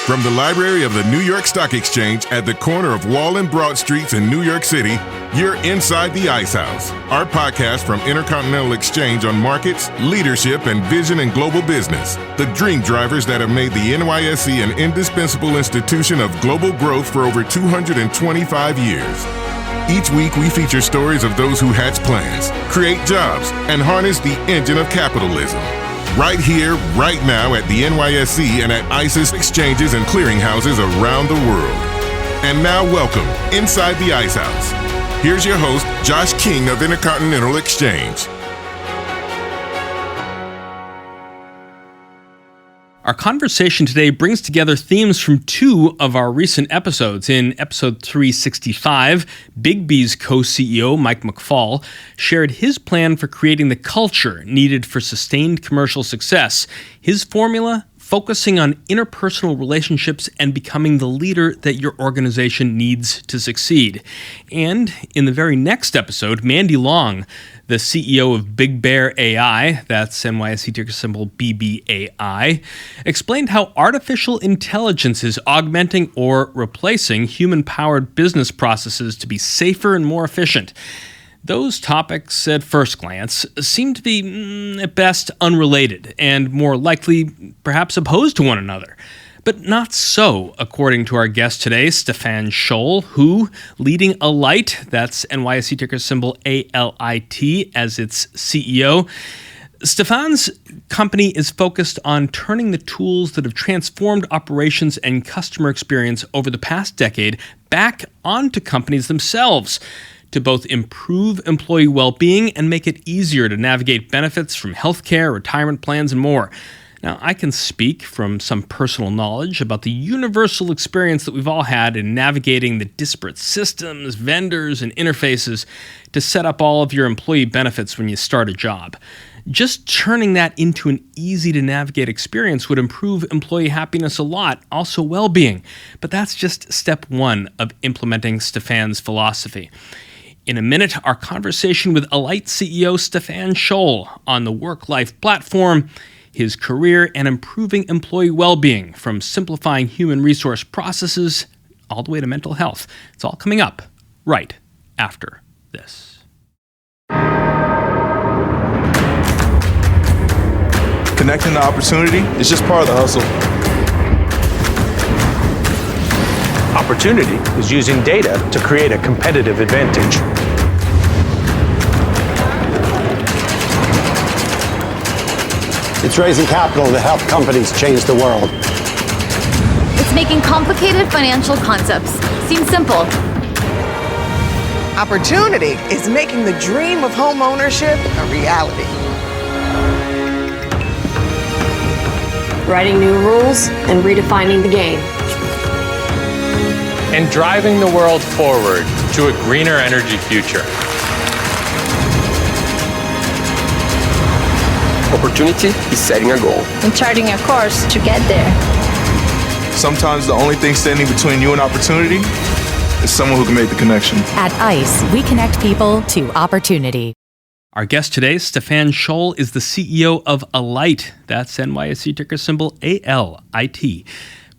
From the library of the New York Stock Exchange at the corner of Wall and Broad Streets in New York City, you're inside the Ice House, our podcast from Intercontinental Exchange on markets, leadership, and vision in global business. The dream drivers that have made the NYSE an indispensable institution of global growth for over 225 years. Each week, we feature stories of those who hatch plans, create jobs, and harness the engine of capitalism. Right here, right now at the NYSE and at ICE's exchanges and clearinghouses around the world. And now welcome inside the Ice House. Here's your host, Josh King of Intercontinental Exchange. Our conversation today brings together themes from two of our recent episodes. In episode 365, Big B's co-CEO, Mike McFall, shared his plan for creating the culture needed for sustained commercial success. His formula, focusing on interpersonal relationships and becoming the leader that your organization needs to succeed. And in the very next episode, Mandy Long, the CEO of Big Bear AI, that's NYSE ticker symbol BBAI, explained how artificial intelligence is augmenting or replacing human-powered business processes to be safer and more efficient. Those topics, at first glance, seem to be, at best, unrelated and more likely, perhaps, opposed to one another. But not so, according to our guest today, Stephan Scholl, who, leading Alight, that's NYSE ticker symbol ALIT, as its CEO. Stephan's company is focused on turning the tools that have transformed operations and customer experience over the past decade back onto companies themselves, to both improve employee well-being and make it easier to navigate benefits from healthcare, retirement plans, and more. Now, I can speak from some personal knowledge about the universal experience that we've all had in navigating the disparate systems, vendors, and interfaces to set up all of your employee benefits when you start a job. Just turning that into an easy-to-navigate experience would improve employee happiness a lot, also well-being. But that's just step one of implementing Stephan's philosophy. In a minute, our conversation with Alight CEO Stephan Scholl on the Worklife platform, his career, and improving employee well-being, from simplifying human resource processes all the way to mental health. It's all coming up right after this. Connecting the opportunity is just part of the hustle. Opportunity is using data to create a competitive advantage. It's raising capital to help companies change the world. It's making complicated financial concepts seem simple. Opportunity is making the dream of home ownership a reality. Writing new rules and redefining the game. And driving the world forward to a greener energy future. Opportunity is setting a goal and charting a course to get there. Sometimes the only thing standing between you and opportunity is someone who can make the connection. At ICE, we connect people to opportunity. Our guest today, Stephan Scholl, is the CEO of Alight. That's NYSE ticker symbol ALIT.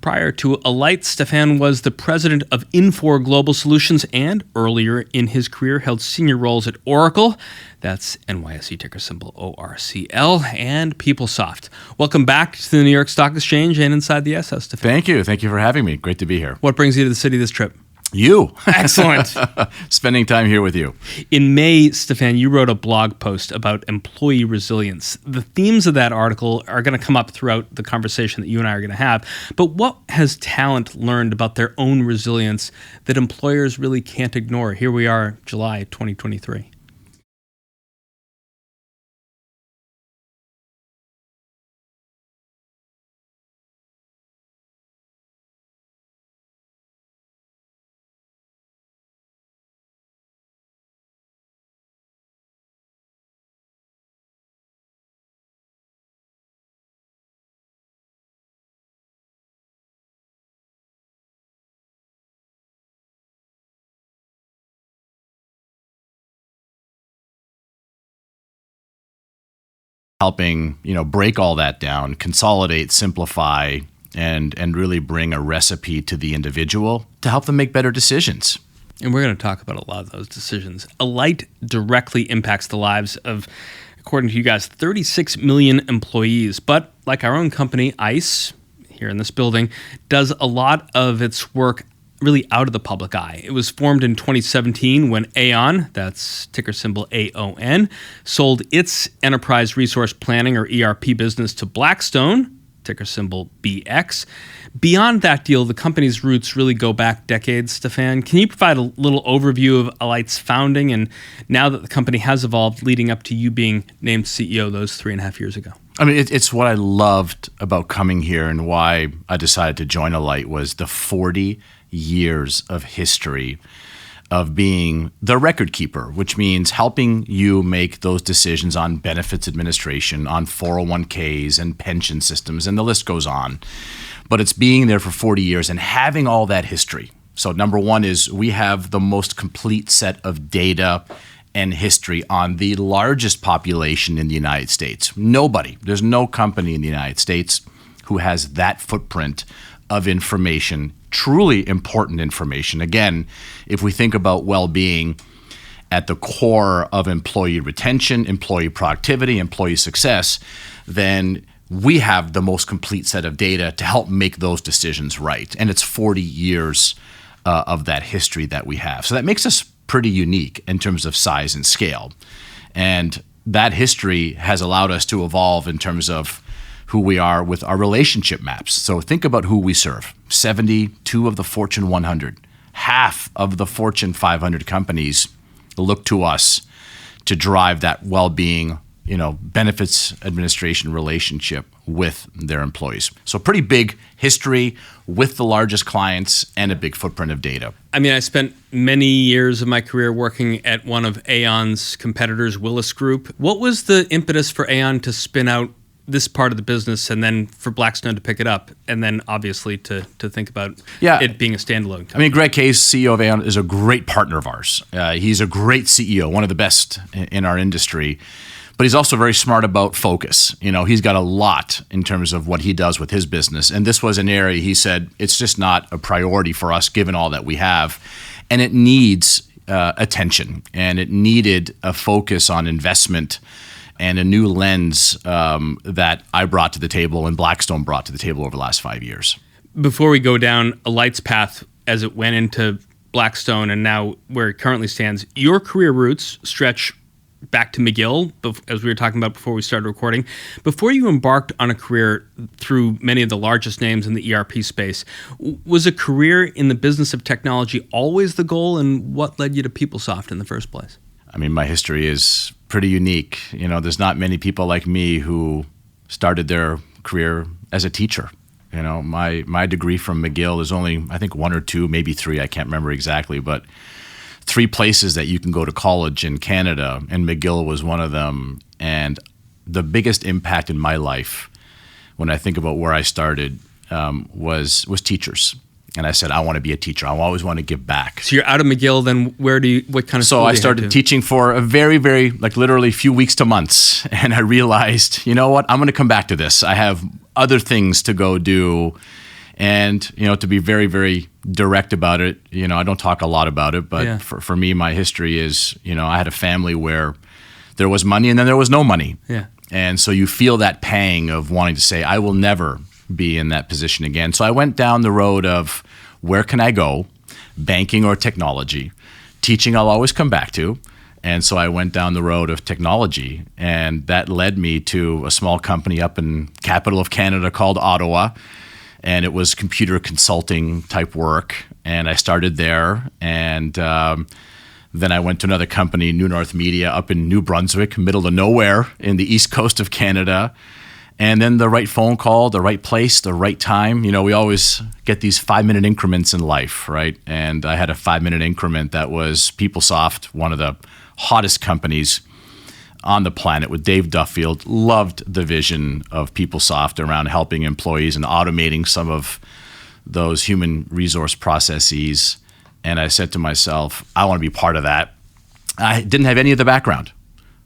Prior to Alight, Stephan was the president of Infor Global Solutions and, earlier in his career, held senior roles at Oracle. That's NYSE ticker symbol ORCL, and PeopleSoft. Welcome back to the New York Stock Exchange and Inside the SS, Stephan. Thank you. Thank you for having me. Great to be here. What brings you to the city this trip? You. Excellent. Spending time here with you. In May, Stephan, you wrote a blog post about employee resilience. The themes of that article are going to come up throughout the conversation that you and I are going to have. But what has talent learned about their own resilience that employers really can't ignore? Here we are, July 2023. Helping, break all that down, consolidate, simplify, and really bring a recipe to the individual to help them make better decisions. And we're going to talk about a lot of those decisions. Alight directly impacts the lives of, according to you guys, 36 million employees. But like our own company, ICE, here in this building, does a lot of its work really out of the public eye. It was formed in 2017 when Aon, that's ticker symbol AON, sold its enterprise resource planning or ERP business to Blackstone, ticker symbol BX. Beyond that deal, the company's roots really go back decades, Stephan. Can you provide a little overview of Alight's founding and now that the company has evolved leading up to you being named CEO those 3.5 years ago? I mean, it's what I loved about coming here and why I decided to join Alight was the 40 years of history of being the record keeper, which means helping you make those decisions on benefits administration, on 401ks and pension systems, and the list goes on. But it's being there for 40 years and having all that history. So number one is we have the most complete set of data and history on the largest population in the United States. There's no company in the United States who has that footprint of information, truly important information. Again, if we think about well-being at the core of employee retention, employee productivity, employee success, then we have the most complete set of data to help make those decisions right. And it's 40 years of that history that we have. So that makes us pretty unique in terms of size and scale. And that history has allowed us to evolve in terms of who we are with our relationship maps. So think about who we serve. 72 of the Fortune 100, half of the Fortune 500 companies look to us to drive that well-being, benefits administration relationship with their employees. So pretty big history with the largest clients and a big footprint of data. I mean, I spent many years of my career working at one of Aon's competitors, Willis Group. What was the impetus for Aon to spin out this part of the business and then for Blackstone to pick it up and then obviously to think about it being a standalone company? I mean, Greg Case, CEO of Aon, is a great partner of ours. He's a great CEO, one of the best in our industry. But he's also very smart about focus. He's got a lot in terms of what he does with his business. And this was an area he said, it's just not a priority for us given all that we have. And it needs attention. And it needed a focus on investment and a new lens that I brought to the table and Blackstone brought to the table over the last 5 years. Before we go down Alight's path as it went into Blackstone and now where it currently stands, your career roots stretch back to McGill, as we were talking about before we started recording. Before you embarked on a career through many of the largest names in the ERP space, was a career in the business of technology always the goal, and what led you to PeopleSoft in the first place? I mean, my history is pretty unique. There's not many people like me who started their career as a teacher. My degree from McGill is only, I think, 1 or 2, maybe 3, I can't remember exactly, but 3 places that you can go to college in Canada, and McGill was one of them. And the biggest impact in my life, when I think about where I started, was teachers. And I said, I want to be a teacher. I always want to give back. So you're out of McGill, then what kind of school So I started teaching for a very, very, literally few weeks to months. And I realized, you know what, I'm going to come back to this. I have other things to go do. And, to be very, very direct about it, I don't talk a lot about it, but for me, my history is, I had a family where there was money and then there was no money. Yeah. And so you feel that pang of wanting to say, I will never be in that position again. So I went down the road of where can I go, banking or technology. Teaching I'll always come back to. And so I went down the road of technology, and that led me to a small company up in capital of Canada called Ottawa. And it was computer consulting type work. And I started there. And then I went to another company, New North Media, up in New Brunswick, middle of nowhere in the east coast of Canada. And then the right phone call, the right place, the right time. We always get these 5-minute increments in life, right? And I had a 5-minute increment that was PeopleSoft, one of the hottest companies on the planet with Dave Duffield. Loved the vision of PeopleSoft around helping employees and automating some of those human resource processes. And I said to myself, I want to be part of that. I didn't have any of the background.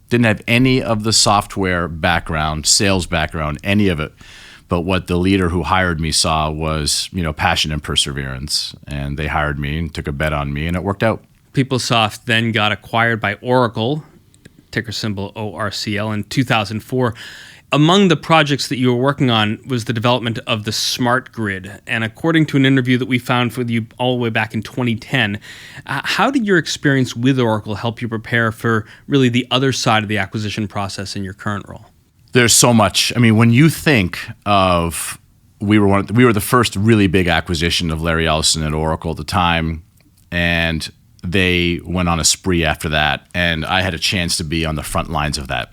Didn't have any of the software background, sales background, any of it. But what the leader who hired me saw was, passion and perseverance. And they hired me and took a bet on me, and it worked out. PeopleSoft then got acquired by Oracle, ticker symbol ORCL, in 2004. Among the projects that you were working on was the development of the smart grid. And according to an interview that we found with you all the way back in 2010, how did your experience with Oracle help you prepare for really the other side of the acquisition process in your current role? There's so much. I mean, when you think of, we were the first really big acquisition of Larry Ellison at Oracle at the time, and they went on a spree after that, and I had a chance to be on the front lines of that.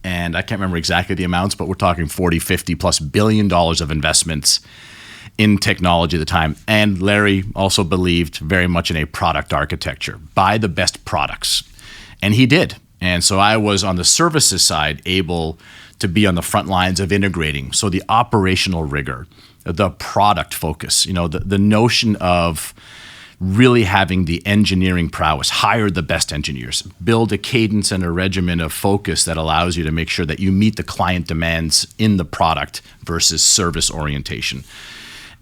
And I can't remember exactly the amounts, but we're talking 40, 50 plus $1 billion of investments in technology at the time. And Larry also believed very much in a product architecture. Buy the best products. And he did. And so I was on the services side able to be on the front lines of integrating. So the operational rigor, the product focus, the notion of really having the engineering prowess, hire the best engineers, build a cadence and a regimen of focus that allows you to make sure that you meet the client demands in the product versus service orientation.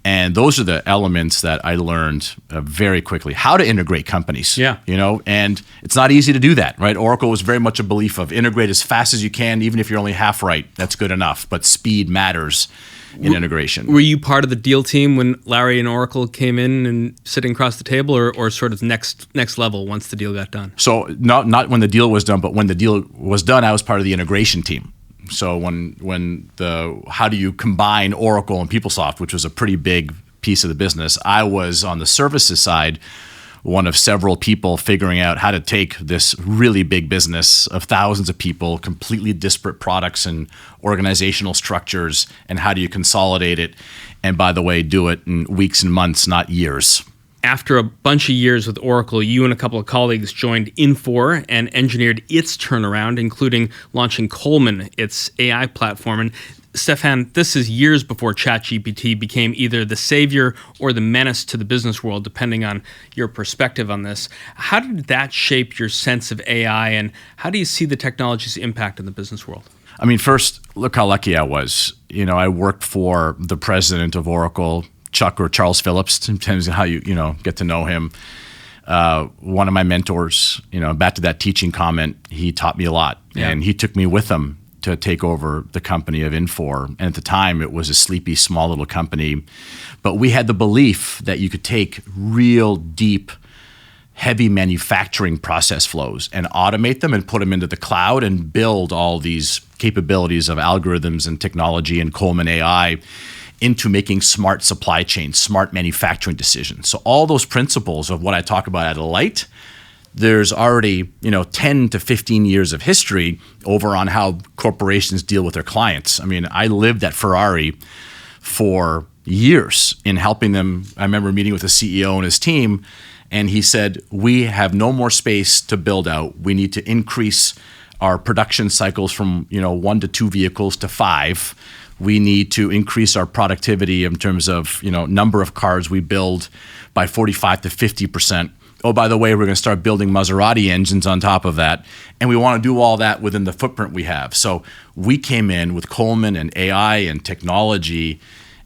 And those are the elements that I learned very quickly. How to integrate companies, and it's not easy to do that, right? Oracle was very much a belief of integrate as fast as you can, even if you're only half right, that's good enough, but speed matters in integration. Were you part of the deal team when Larry and Oracle came in and sitting across the table, or sort of next level once the deal got done? So not when the deal was done, but when the deal was done, I was part of the integration team. So when how do you combine Oracle and PeopleSoft, which was a pretty big piece of the business, I was on the services side, one of several people figuring out how to take this really big business of thousands of people, completely disparate products and organizational structures, and how do you consolidate it? And by the way, do it in weeks and months, not years. After a bunch of years with Oracle, you and a couple of colleagues joined Infor and engineered its turnaround, including launching Coleman, its AI platform. And Stephan, this is years before ChatGPT became either the savior or the menace to the business world, depending on your perspective on this. How did that shape your sense of AI, and how do you see the technology's impact in the business world? I mean, first, look how lucky I was. I worked for the president of Oracle, Chuck or Charles Phillips, depends on how you get to know him. One of my mentors, back to that teaching comment, he taught me a lot, and he took me with him to take over the company of Infor. And at the time, it was a sleepy, small little company. But we had the belief that you could take real deep, heavy manufacturing process flows and automate them and put them into the cloud and build all these capabilities of algorithms and technology and Coleman AI into making smart supply chains, smart manufacturing decisions. So all those principles of what I talk about at Alight, there's already 10 to 15 years of history over on how corporations deal with their clients. I mean, I lived at Ferrari for years in helping them. I remember meeting with the CEO and his team, and he said, we have no more space to build out. We need to increase our production cycles from 1 to 2 vehicles to 5. We need to increase our productivity in terms of number of cars we build by 45 to 50%. Oh, by the way, we're going to start building Maserati engines on top of that. And we want to do all that within the footprint we have. So we came in with Coleman and AI and technology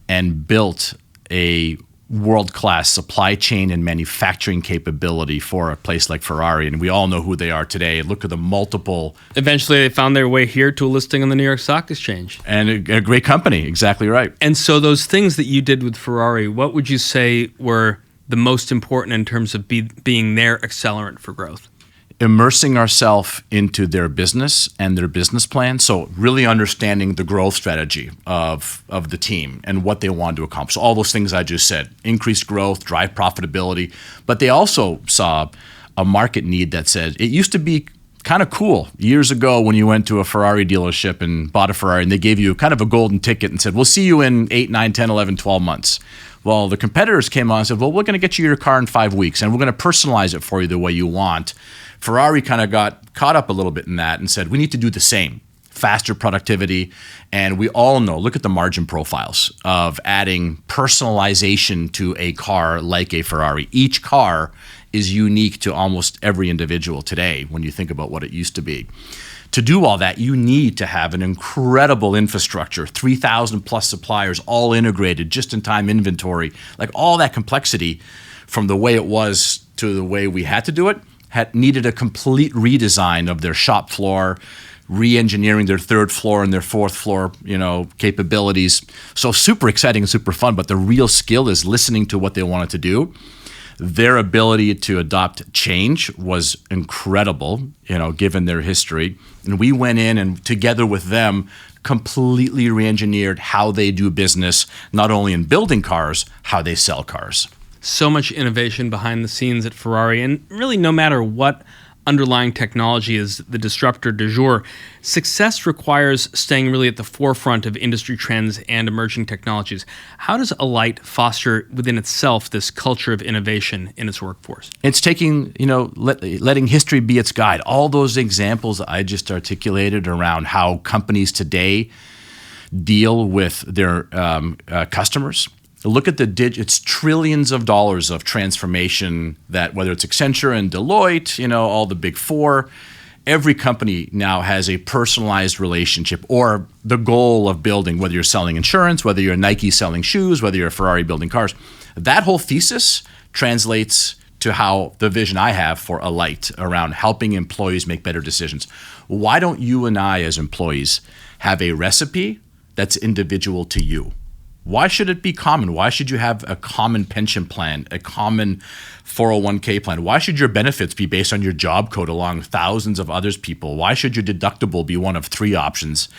and built a world-class supply chain and manufacturing capability for a place like Ferrari. And we all know who they are today. Look at the multiple. Eventually, they found their way here to a listing on the New York Stock Exchange. And a great company. Exactly right. And so those things that you did with Ferrari, what would you say were the most important in terms of being their accelerant for growth? Immersing ourselves into their business and their business plan. So really understanding the growth strategy of the team and what they want to accomplish. So all those things I just said, increase growth, drive profitability. But they also saw a market need that said, it used to be kind of cool years ago when you went to a Ferrari dealership and bought a Ferrari and they gave you kind of a golden ticket and said, we'll see you in 8, 9, 10, 11, 12 months. Well, the competitors came on and said, well, we're going to get you your car in 5 weeks and we're going to personalize it for you the way you want. Ferrari kind of got caught up a little bit in that and said, we need to do the same, faster productivity. And we all know, look at the margin profiles of adding personalization to a car like a Ferrari. Each car is unique to almost every individual today when you think about what it used to be. To do all that, you need to have an incredible infrastructure, 3,000 plus suppliers, all integrated, just-in-time inventory, like all that complexity from the way it was to the way we had to do it, had needed a complete redesign of their shop floor, re-engineering their third floor and their fourth floor, capabilities. So super exciting and super fun, but the real skill is listening to what they wanted to do. Their ability to adopt change was incredible, given their history. And we went in and together with them completely re-engineered how they do business, not only in building cars, how they sell cars. So much innovation behind the scenes at Ferrari, and really no matter what underlying technology is the disruptor du jour, success requires staying really at the forefront of industry trends and emerging technologies. How does Alight foster within itself this culture of innovation in its workforce? It's taking, letting history be its guide. All those examples I just articulated around how companies today deal with their customers. Look at it's trillions of dollars of transformation that, whether it's Accenture and Deloitte, all the big four, every company now has a personalized relationship or the goal of building, whether you're selling insurance, whether you're Nike selling shoes, whether you're Ferrari building cars. That whole thesis translates to how the vision I have for Alight around helping employees make better decisions. Why don't you and I as employees have a recipe that's individual to you? Why should it be common? Why should you have a common pension plan, a common 401k plan? Why should your benefits be based on your job code along thousands of others people? Why should your deductible be one of 3 options?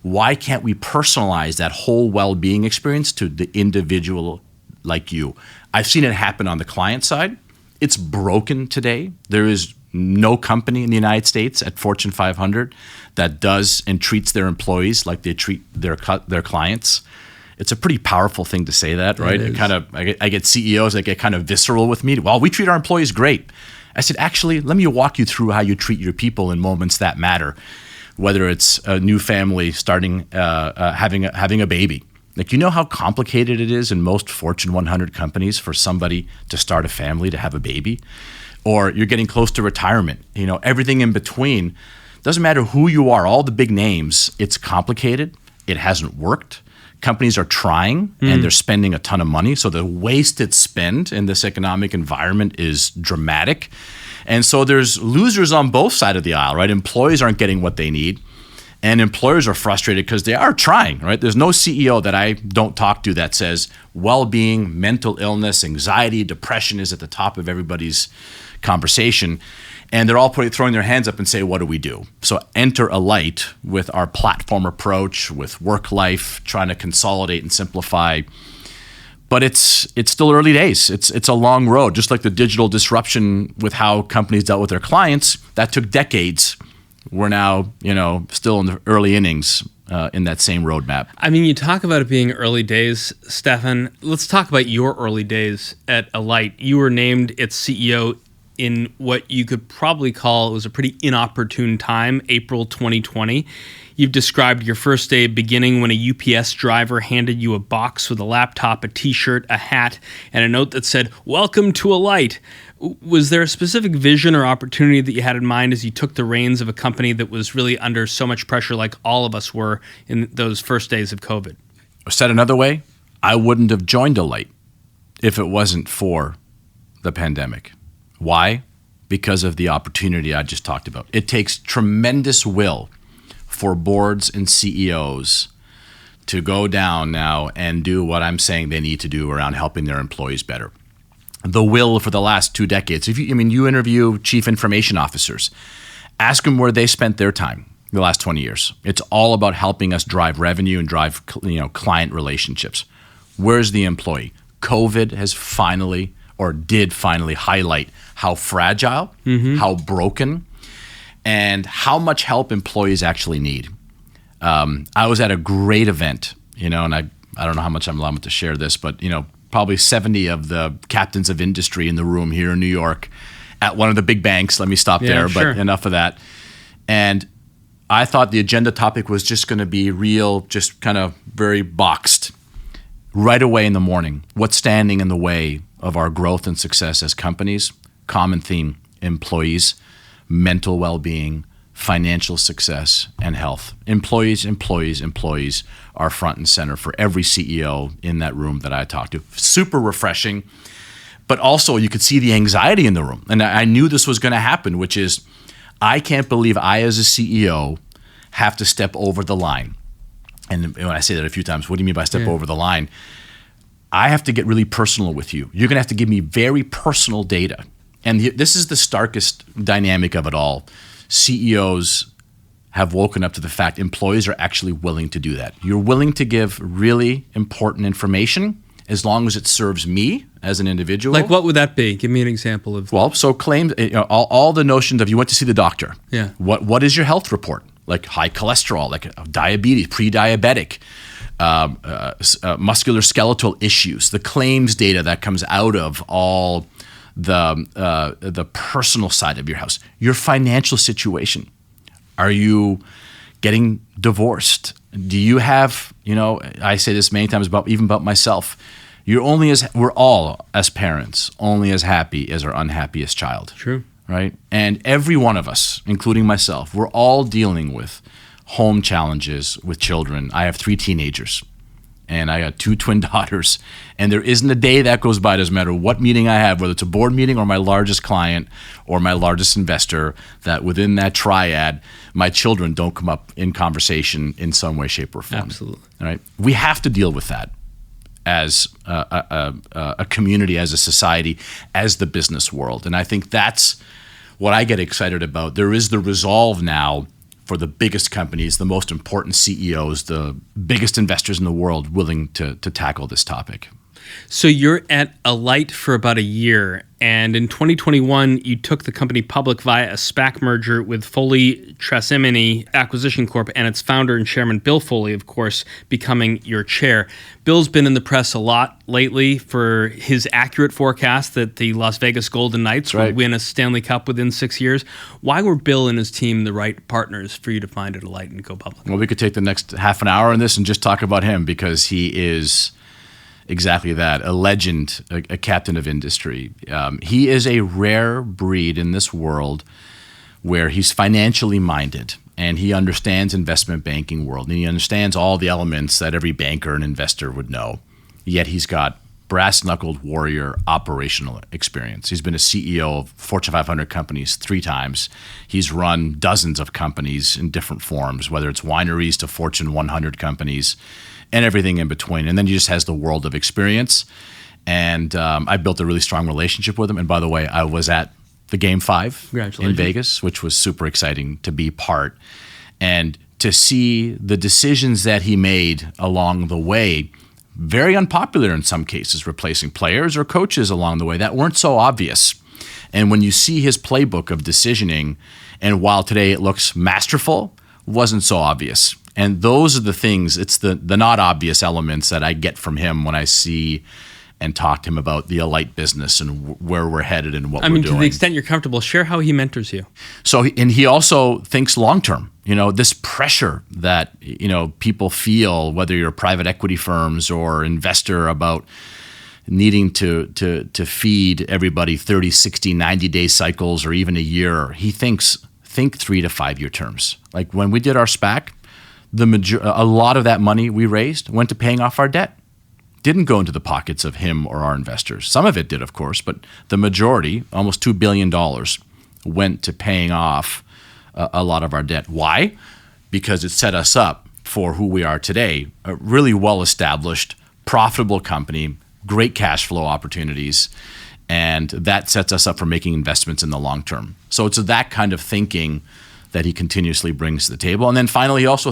Why can't we personalize that whole well-being experience to the individual like you? I've seen it happen on the client side. It's broken today. There is no company in the United States at Fortune 500 that does and treats their employees like they treat their clients. It's a pretty powerful thing to say that, right? I get CEOs that get kind of visceral with me. Well, we treat our employees great. I said, actually, let me walk you through how you treat your people in moments that matter. Whether it's a new family starting, having a baby. Like, how complicated it is in most Fortune 100 companies for somebody to start a family, to have a baby, or you're getting close to retirement. Everything in between. Doesn't matter who you are. All the big names. It's complicated. It hasn't worked. Companies are trying and they're spending a ton of money. So the wasted spend in this economic environment is dramatic. And so there's losers on both sides of the aisle, right? Employees aren't getting what they need. And employers are frustrated because they are trying, right? There's no CEO that I don't talk to that says well-being, mental illness, anxiety, depression is at the top of everybody's conversation. And they're all throwing their hands up and say, what do we do? So enter Alight with our platform approach, with Worklife, trying to consolidate and simplify. But it's still early days. It's a long road. Just like the digital disruption with how companies dealt with their clients, that took decades. We're now, still in the early innings in that same roadmap. I mean, you talk about it being early days, Stephan. Let's talk about your early days at Alight. You were named its CEO in what you could probably call, it was a pretty inopportune time, April 2020. You've described your first day beginning when a UPS driver handed you a box with a laptop, a t-shirt, a hat, and a note that said, "Welcome to Alight." Was there a specific vision or opportunity that you had in mind as you took the reins of a company that was really under so much pressure like all of us were in those first days of COVID? Said another way, I wouldn't have joined Alight if it wasn't for the pandemic. Why? Because of the opportunity I just talked about. It takes tremendous will for boards and CEOs to go down now and do what I'm saying they need to do around helping their employees better. The will for the last 2 decades. You interview chief information officers, ask them where they spent their time the last 20 years. It's all about helping us drive revenue and drive client relationships. Where's the employee? COVID has did finally highlight how fragile, how broken, and how much help employees actually need. I was at a great event, and I don't know how much I'm allowed to share this, but probably 70 of the captains of industry in the room here in New York at one of the big banks. Let me stop there, sure. But enough of that. And I thought the agenda topic was just going to be real, just kind of very boxed. Right away in the morning, what's standing in the way of our growth and success as companies? Common theme, employees, mental well-being, financial success, and health. Employees are front and center for every CEO in that room that I talked to. Super refreshing, but also you could see the anxiety in the room. And I knew this was going to happen, which is I can't believe I, as a CEO, have to step over the line. And when I say that a few times, what do you mean by step over the line? I have to get really personal with you. You're going to have to give me very personal data. And this is the starkest dynamic of it all. CEOs have woken up to the fact employees are actually willing to do that. You're willing to give really important information as long as it serves me as an individual. Like what would that be? Give me an example of. Well, so claims, all the notions of you went to see the doctor. Yeah. What is your health report? Like high cholesterol, like diabetes, pre-diabetic, musculoskeletal issues, the claims data that comes out of all the personal side of your house, your financial situation. Are you getting divorced? Do you have, I say this many times even about myself. We're all as parents only as happy as our unhappiest child. True. Right? And every one of us, including myself, we're all dealing with home challenges with children. I have 3 teenagers and I got 2 twin daughters, and there isn't a day that goes by, doesn't matter what meeting I have, whether it's a board meeting or my largest client or my largest investor, that within that triad, my children don't come up in conversation in some way, shape, or form. Absolutely. All right? We have to deal with that as a community, as a society, as the business world. And I think that's what I get excited about. There is the resolve now for the biggest companies, the most important CEOs, the biggest investors in the world willing to tackle this topic. So you're at Alight for about a year, and in 2021, you took the company public via a SPAC merger with Foley Trasimony Acquisition Corp. And its founder and chairman, Bill Foley, of course, becoming your chair. Bill's been in the press a lot lately for his accurate forecast that the Las Vegas Golden Knights would win a Stanley Cup within 6 years. Why were Bill and his team the right partners for you to find at Alight and go public? Well, we could take the next half an hour on this and just talk about him, because he is exactly that, a legend, a captain of industry. He is a rare breed in this world where he's financially minded and he understands investment banking world and he understands all the elements that every banker and investor would know. Yet he's got brass-knuckled warrior operational experience. He's been a CEO of Fortune 500 companies 3 times. He's run dozens of companies in different forms, whether it's wineries to Fortune 100 companies and everything in between. And then he just has the world of experience. And I built a really strong relationship with him. And by the way, I was at the Game 5 in Vegas, which was super exciting to be part. And to see the decisions that he made along the way, very unpopular in some cases, replacing players or coaches along the way that weren't so obvious. And when you see his playbook of decisioning, and while today it looks masterful, wasn't so obvious. And those are the things, it's the not obvious elements that I get from him when I see and talk to him about the Alight business and where we're headed and what we're doing. To the extent you're comfortable, share how he mentors you. So, and he also thinks long-term. This pressure that, people feel, whether you're private equity firms or investor, about needing to feed everybody 30, 60, 90-day cycles or even a year. He think 3 to 5 year terms. Like when we did our SPAC, a lot of that money we raised went to paying off our debt. Didn't go into the pockets of him or our investors. Some of it did, of course, but the majority, almost $2 billion, went to paying off a lot of our debt. Why? Because it set us up for who we are today, a really well-established, profitable company, great cash flow opportunities, and that sets us up for making investments in the long term. So it's that kind of thinking that he continuously brings to the table. And then finally, he also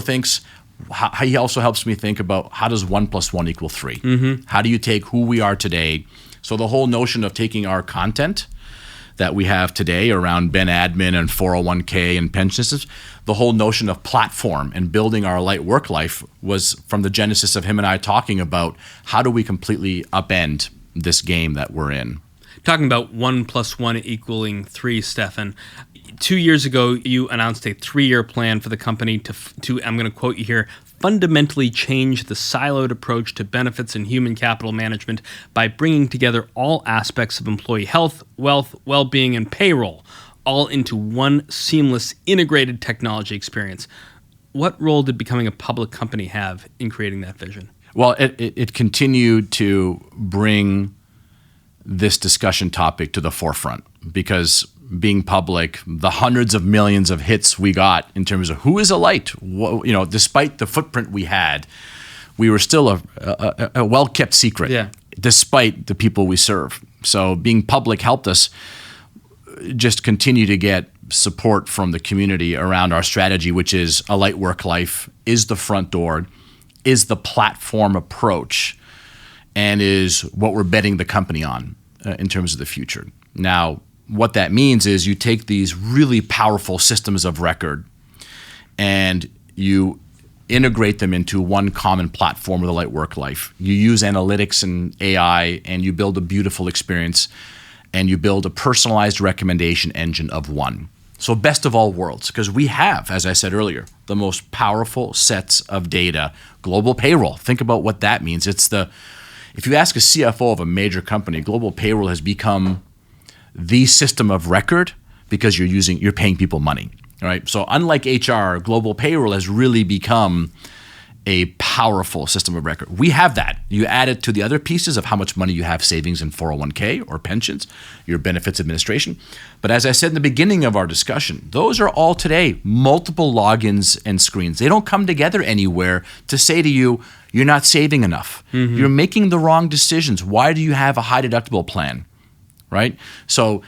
helps me think about how does 1 + 1 = 3? Mm-hmm. How do you take who we are today? So the whole notion of taking our content that we have today around Ben Admin and 401k and pension systems, the whole notion of platform and building our Alight Worklife was from the genesis of him and I talking about how do we completely upend this game that we're in. Talking about 1 + 1 = 3, Stephan. 2 years ago, you announced a 3-year plan for the company to I'm going to quote you here, fundamentally change the siloed approach to benefits and human capital management by bringing together all aspects of employee health, wealth, well-being, and payroll, all into one seamless, integrated technology experience. What role did becoming a public company have in creating that vision? Well, it continued to bring this discussion topic to the forefront because being public, the hundreds of millions of hits we got in terms of who is Alight, despite the footprint we had, we were still a well-kept secret, despite the people we serve. So being public helped us just continue to get support from the community around our strategy, which is Alight Worklife, is the front door, is the platform approach, and is what we're betting the company on in terms of the future. Now, what that means is you take these really powerful systems of record and you integrate them into one common platform with Alight Worklife. You use analytics and AI and you build a beautiful experience and you build a personalized recommendation engine of one. So best of all worlds, because we have, as I said earlier, the most powerful sets of data. Global payroll, think about what that means. If you ask a CFO of a major company, global payroll has become the system of record because you're paying people money, right? So unlike HR, global payroll has really become a powerful system of record. We have that. You add it to the other pieces of how much money you have savings in 401k or pensions, your benefits administration. But as I said in the beginning of our discussion, those are all today multiple logins and screens. They don't come together anywhere to say to you, you're not saving enough. Mm-hmm. You're making the wrong decisions. Why do you have a high deductible plan? Right? So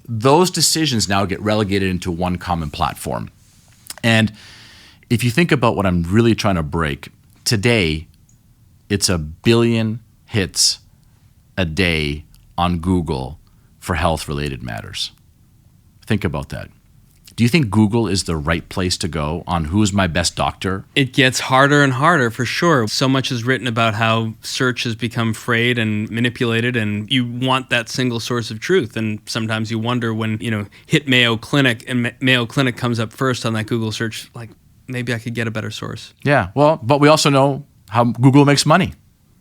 those decisions now get relegated into one common platform. And if you think about what I'm really trying to break, today it's 1 billion hits a day on Google for health-related matters. Think about that. Do you think Google is the right place to go on who's my best doctor? It gets harder and harder for sure. So much is written about how search has become frayed and manipulated, and you want that single source of truth. And sometimes you wonder when, hit Mayo Clinic and Mayo Clinic comes up first on that Google search, like maybe I could get a better source. Yeah, well, but we also know how Google makes money.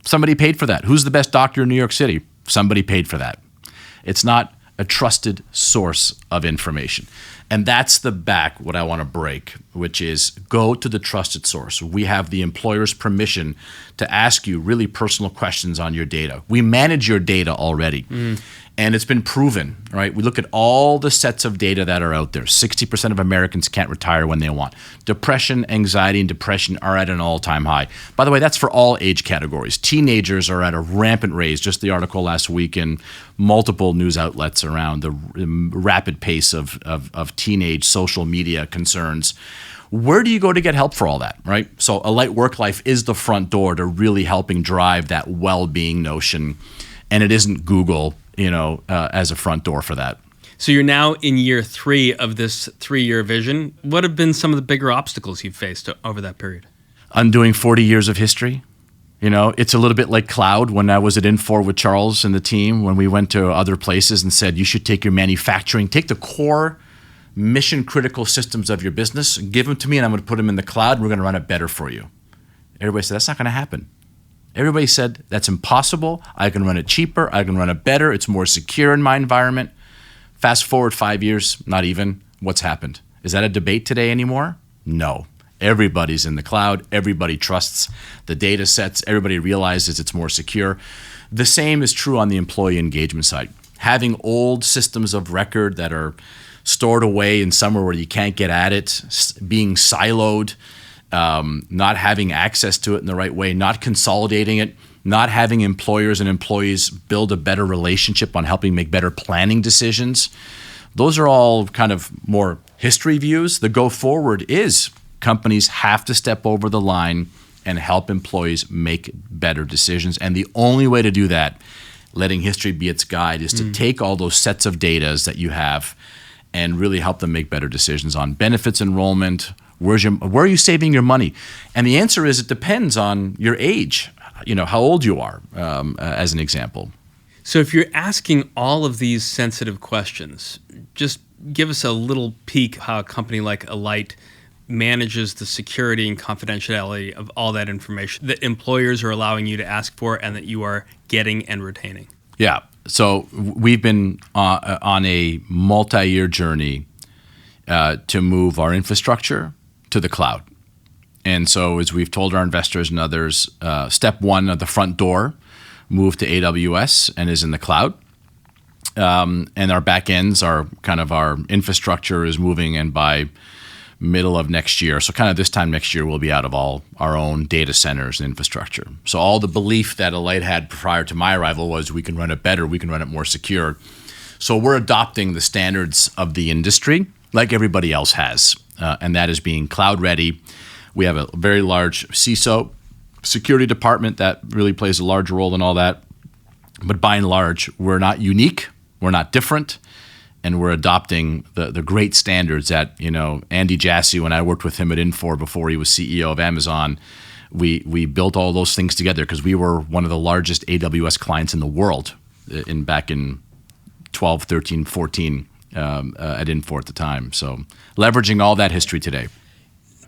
Somebody paid for that. Who's the best doctor in New York City? Somebody paid for that. It's not a trusted source of information. And that's what I want to break, which is go to the trusted source. We have the employer's permission to ask you really personal questions on your data. We manage your data already. And it's been proven, right? We look at all the sets of data that are out there. 60% of Americans can't retire when they want. Depression, anxiety, and depression are at an all-time high. By the way, that's for all age categories. Teenagers are at a rampant rate. Just the article last week in multiple news outlets around the rapid pace of teenage social media concerns. Where do you go to get help for all that, right? So Alight Worklife is the front door to really helping drive that well-being notion. And it isn't Google, as a front door for that. So you're now in year 3 of this 3-year vision. What have been some of the bigger obstacles you've faced over that period? Undoing 40 years of history. It's a little bit like cloud. When I was at Infor with Charles and the team, when we went to other places and said, you should take your manufacturing, take the core mission critical systems of your business, give them to me and I'm going to put them in the cloud and we're going to run it better for you. Everybody said, that's not going to happen. Everybody said, that's impossible. I can run it cheaper. I can run it better. It's more secure in my environment. Fast forward 5 years, not even. What's happened? Is that a debate today anymore? No. Everybody's in the cloud. Everybody trusts the data sets. Everybody realizes it's more secure. The same is true on the employee engagement side. Having old systems of record that are stored away in somewhere where you can't get at it, being siloed, not having access to it in the right way, not consolidating it, not having employers and employees build a better relationship on helping make better planning decisions. Those are all kind of more history views. The go forward is companies have to step over the line and help employees make better decisions. And the only way to do that, letting history be its guide, is to take all those sets of data that you have and really help them make better decisions on benefits enrollment. Where are you saving your money? And the answer is it depends on your age, how old you are, as an example. So if you're asking all of these sensitive questions, just give us a little peek how a company like Alight manages the security and confidentiality of all that information that employers are allowing you to ask for and that you are getting and retaining. Yeah. So we've been on a multi-year journey to move our infrastructure to the cloud. And so as we've told our investors and others, step one of the front door moved to AWS and is in the cloud. And our back ends are kind of our infrastructure is moving, and by middle of next year, so kind of this time next year, we'll be out of all our own data centers and infrastructure. So all the belief that Alight had prior to my arrival was we can run it better, we can run it more secure. So we're adopting the standards of the industry like everybody else has, and that is being cloud ready. We have a very large CISO security department that really plays a large role in all that. But by and large, we're not unique, we're not different, and we're adopting the great standards that, Andy Jassy, when I worked with him at Infor before he was CEO of Amazon, we built all those things together because we were one of the largest AWS clients in the world back in 12, 13, 14 at Infor at the time. So leveraging all that history today.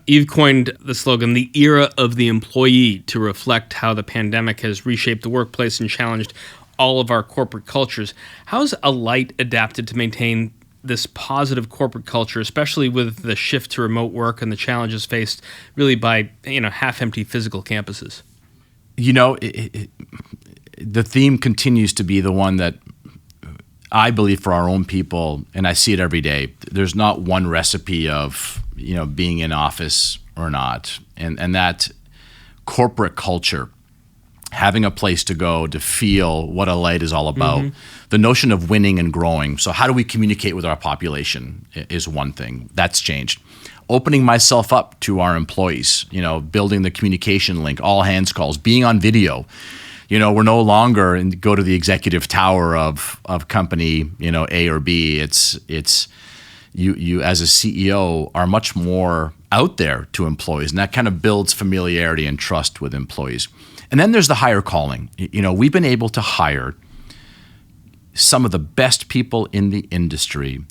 You've coined the slogan, the era of the employee, to reflect how the pandemic has reshaped the workplace and challenged all of our corporate cultures. How's Alight adapted to maintain this positive corporate culture, especially with the shift to remote work and the challenges faced really by half-empty physical campuses? The theme continues to be the one that I believe for our own people, and I see it every day. There's not one recipe of being in office or not, and that corporate culture, having a place to go to feel what Alight is all about. Mm-hmm. The notion of winning and growing. So how do we communicate with our population is one thing. That's changed. Opening myself up to our employees, building the communication link, all hands calls, being on video. We're no longer go to the executive tower of company, A or B. It's you as a CEO are much more out there to employees, and that kind of builds familiarity and trust with employees. And then there's the hire calling. We've been able to hire some of the best people in the industry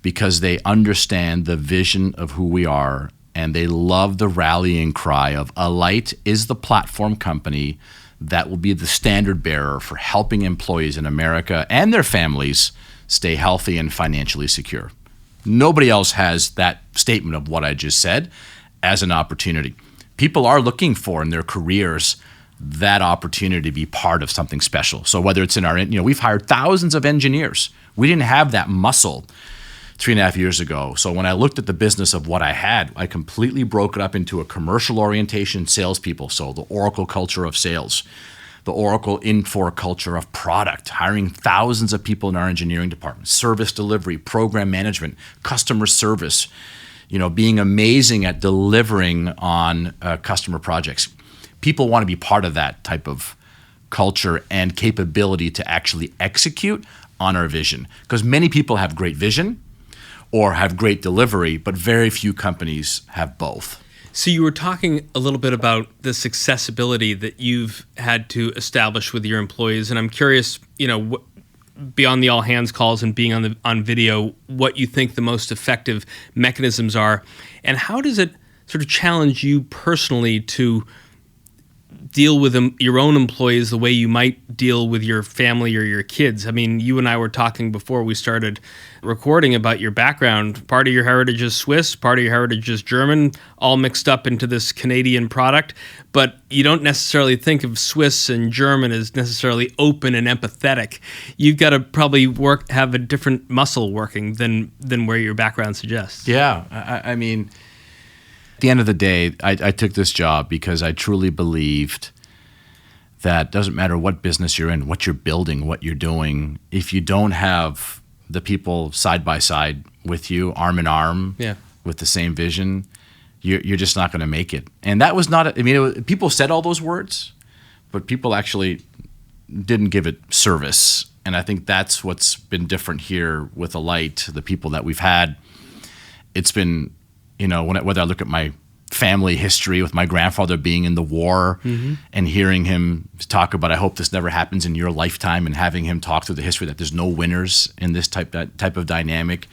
because they understand the vision of who we are, and they love the rallying cry of Alight is the platform company that will be the standard bearer for helping employees in America and their families stay healthy and financially secure. Nobody else has that statement of what I just said as an opportunity. People are looking for in their careers that opportunity to be part of something special. So whether it's in our, we've hired thousands of engineers. We didn't have that muscle 3.5 years ago. So when I looked at the business of what I had, I completely broke it up into a commercial orientation, salespeople. So the Oracle culture of sales, the Oracle Infor culture of product, hiring thousands of people in our engineering department, service delivery, program management, customer service, being amazing at delivering on customer projects. People want to be part of that type of culture and capability to actually execute on our vision. Because many people have great vision or have great delivery, but very few companies have both. So you were talking a little bit about this accessibility that you've had to establish with your employees, and I'm curious, beyond the all hands calls and being on video, what you think the most effective mechanisms are, and how does it sort of challenge you personally to deal with your own employees the way you might deal with your family or your kids? I mean, you and I were talking before we started recording about your background. Part of your heritage is Swiss, part of your heritage is German, all mixed up into this Canadian product. But you don't necessarily think of Swiss and German as necessarily open and empathetic. You've got to probably have a different muscle working than where your background suggests. Yeah, I mean, at the end of the day, I took this job because I truly believed that doesn't matter what business you're in, what you're building, what you're doing, if you don't have the people side by side with you, arm in arm, with the same vision, you're just not going to make it. And that was not, people said all those words, but people actually didn't give it service. And I think that's what's been different here with Alight, the people that we've had. It's been, whether I look at my family history with my grandfather being in the war and hearing him talk about, I hope this never happens in your lifetime, and having him talk through the history that there's no winners in this type of dynamic.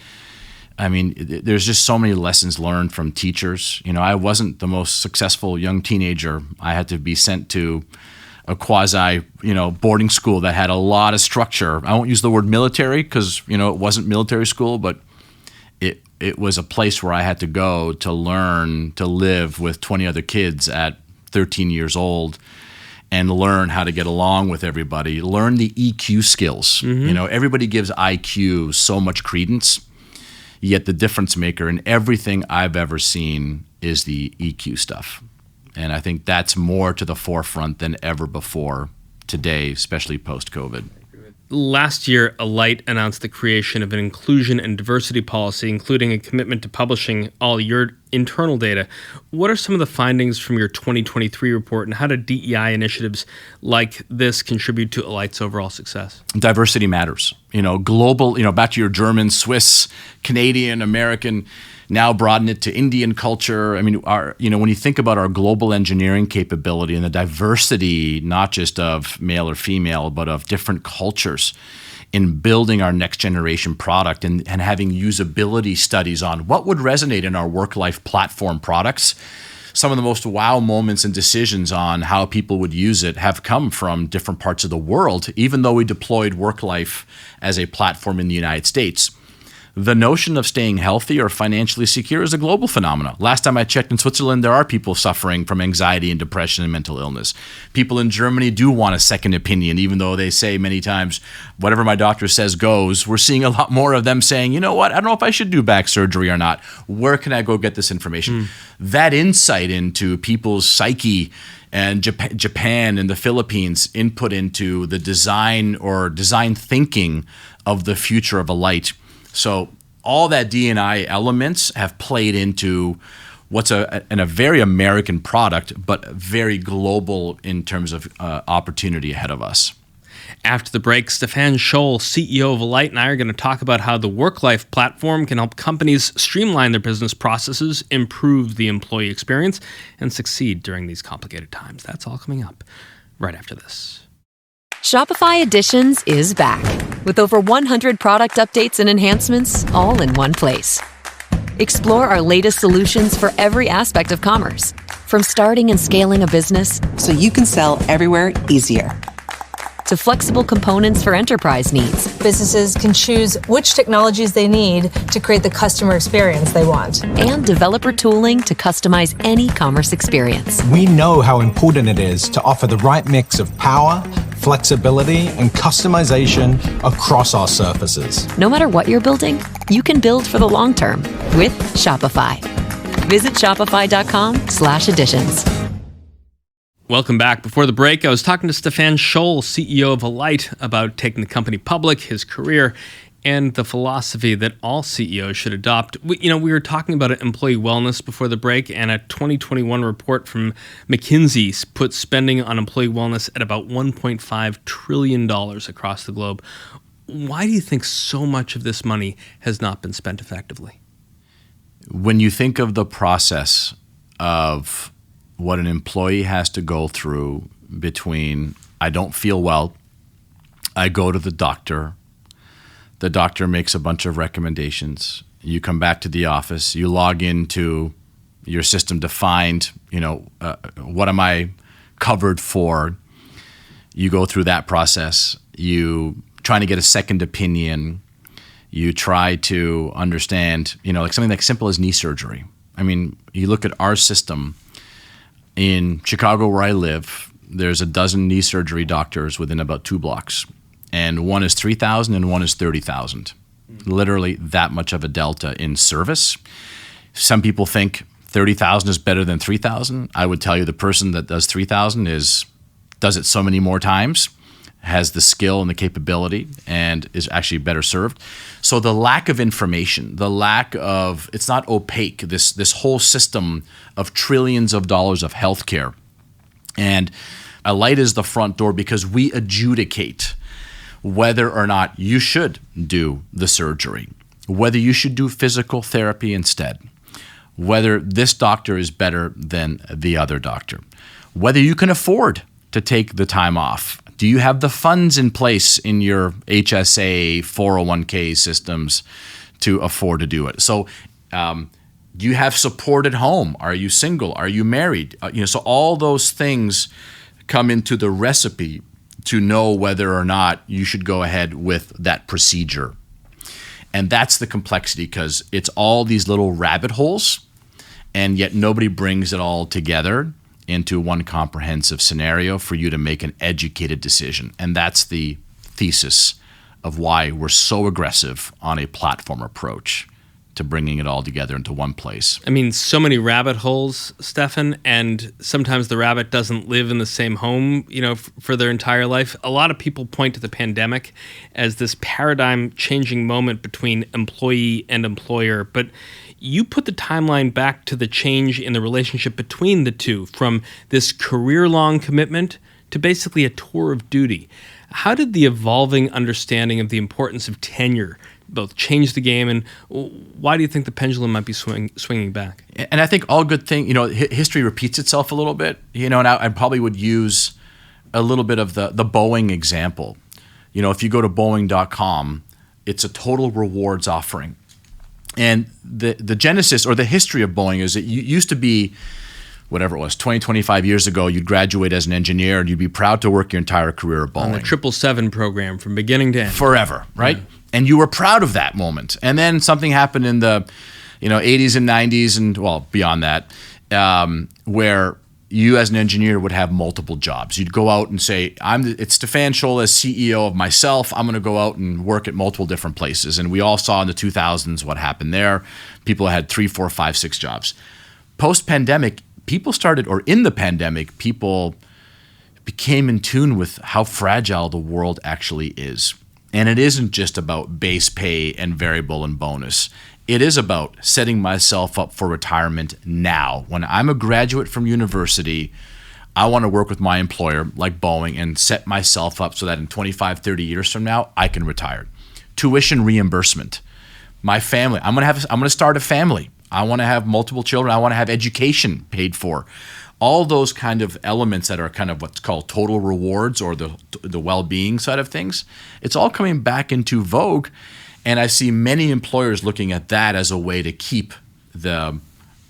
I mean, there's just so many lessons learned from teachers. I wasn't the most successful young teenager. I had to be sent to a quasi, boarding school that had a lot of structure. I won't use the word military because, it wasn't military school, but it was a place where I had to go to learn to live with 20 other kids at 13 years old and learn how to get along with everybody, learn the EQ skills. Everybody gives IQ so much credence, yet the difference maker in everything I've ever seen is the EQ stuff. And I think that's more to the forefront than ever before today, especially post-COVID. Last year, Alight announced the creation of an inclusion and diversity policy, including a commitment to publishing all your internal data. What are some of the findings from your 2023 report, and how do DEI initiatives like this contribute to Alight's overall success? Diversity matters. Global, back to your German, Swiss, Canadian, American, now broaden it to Indian culture. I mean, when you think about our global engineering capability and the diversity, not just of male or female, but of different cultures in building our next generation product and having usability studies on what would resonate in our Worklife platform products. Some of the most wow moments and decisions on how people would use it have come from different parts of the world, even though we deployed Worklife as a platform in the United States. The notion of staying healthy or financially secure is a global phenomenon. Last time I checked in Switzerland, there are people suffering from anxiety and depression and mental illness. People in Germany do want a second opinion, even though they say many times, whatever my doctor says goes. We're seeing a lot more of them saying, you know what, I don't know if I should do back surgery or not. Where can I go get this information? That insight into people's psyche and Japan and the Philippines input into the design thinking of the future of Alight. So all that D&I elements have played into what's a very American product, but very global in terms of opportunity ahead of us. After the break, Stephan Scholl, CEO of Alight, and I are going to talk about how the Worklife platform can help companies streamline their business processes, improve the employee experience, and succeed during these complicated times. That's all coming up right after this. Shopify Editions is back with over 100 product updates and enhancements all in one place. Explore our latest solutions for every aspect of commerce, from starting and scaling a business so you can sell everywhere easier, to flexible components for enterprise needs. Businesses can choose which technologies they need to create the customer experience they want. And developer tooling to customize any commerce experience. We know how important it is to offer the right mix of power, flexibility, and customization across our surfaces. No matter what you're building, you can build for the long term with Shopify. Visit shopify.com/editions. Welcome back. Before the break, I was talking to Stephan Scholl, CEO of Alight, about taking the company public, his career, and the philosophy that all CEOs should adopt. We were talking about employee wellness before the break, and a 2021 report from McKinsey put spending on employee wellness at about $1.5 trillion across the globe. Why do you think so much of this money has not been spent effectively? When you think of the process of what an employee has to go through between I don't feel well, I go to the doctor makes a bunch of recommendations, you come back to the office, you log into your system to find, what am I covered for? You go through that process, you trying to get a second opinion, you try to understand, like something like simple as knee surgery. I mean, you look at our system. In Chicago, where I live, there's a dozen knee surgery doctors within about 2 blocks. And one is 3,000 and one is 30,000. Literally that much of a delta in service. Some people think 30,000 is better than 3,000. I would tell you the person that does 3,000 does it so many more times, has the skill and the capability, and is actually better served. So the lack of information, it's not opaque, this whole system of trillions of dollars of healthcare. And Alight is the front door because we adjudicate whether or not you should do the surgery, whether you should do physical therapy instead, whether this doctor is better than the other doctor, whether you can afford to take the time off. Do you have the funds in place in your HSA, 401k systems to afford to do it? So do you have support at home? Are you single? Are you married? So all those things come into the recipe to know whether or not you should go ahead with that procedure. And that's the complexity, because it's all these little rabbit holes, and yet nobody brings it all together into one comprehensive scenario for you to make an educated decision. And that's the thesis of why we're so aggressive on a platform approach to bringing it all together into one place. I mean, so many rabbit holes, Stephan, and sometimes the rabbit doesn't live in the same home, for their entire life. A lot of people point to the pandemic as this paradigm-changing moment between employee and employer, but you put the timeline back to the change in the relationship between the two, from this career-long commitment to basically a tour of duty. How did the evolving understanding of the importance of tenure both change the game, and why do you think the pendulum might be swinging back? And I think all good thing, history repeats itself a little bit, and I probably would use a little bit of the Boeing example. If you go to Boeing.com, it's a total rewards offering. And the genesis or the history of Boeing is it used to be, whatever it was, 20, 25 years ago, you'd graduate as an engineer and you'd be proud to work your entire career at Boeing. On the 777 program from beginning to end. Forever, right? Yeah. And you were proud of that moment. And then something happened in the 80s and 90s and, well, beyond that, where you as an engineer would have multiple jobs. You'd go out and say, it's Stephan Scholl as CEO of myself. I'm going to go out and work at multiple different places. And we all saw in the 2000s what happened there. People had 3, 4, 5, 6 jobs. Post-pandemic, people became in tune with how fragile the world actually is. And it isn't just about base pay and variable and bonus. It is about setting myself up for retirement now. When I'm a graduate from university, I want to work with my employer, like Boeing, and set myself up so that in 25, 30 years from now, I can retire. Tuition reimbursement. My family, I'm going to start a family. I want to have multiple children. I want to have education paid for. All those kind of elements that are kind of what's called total rewards or the well-being side of things, it's all coming back into vogue. And I see many employers looking at that as a way to keep the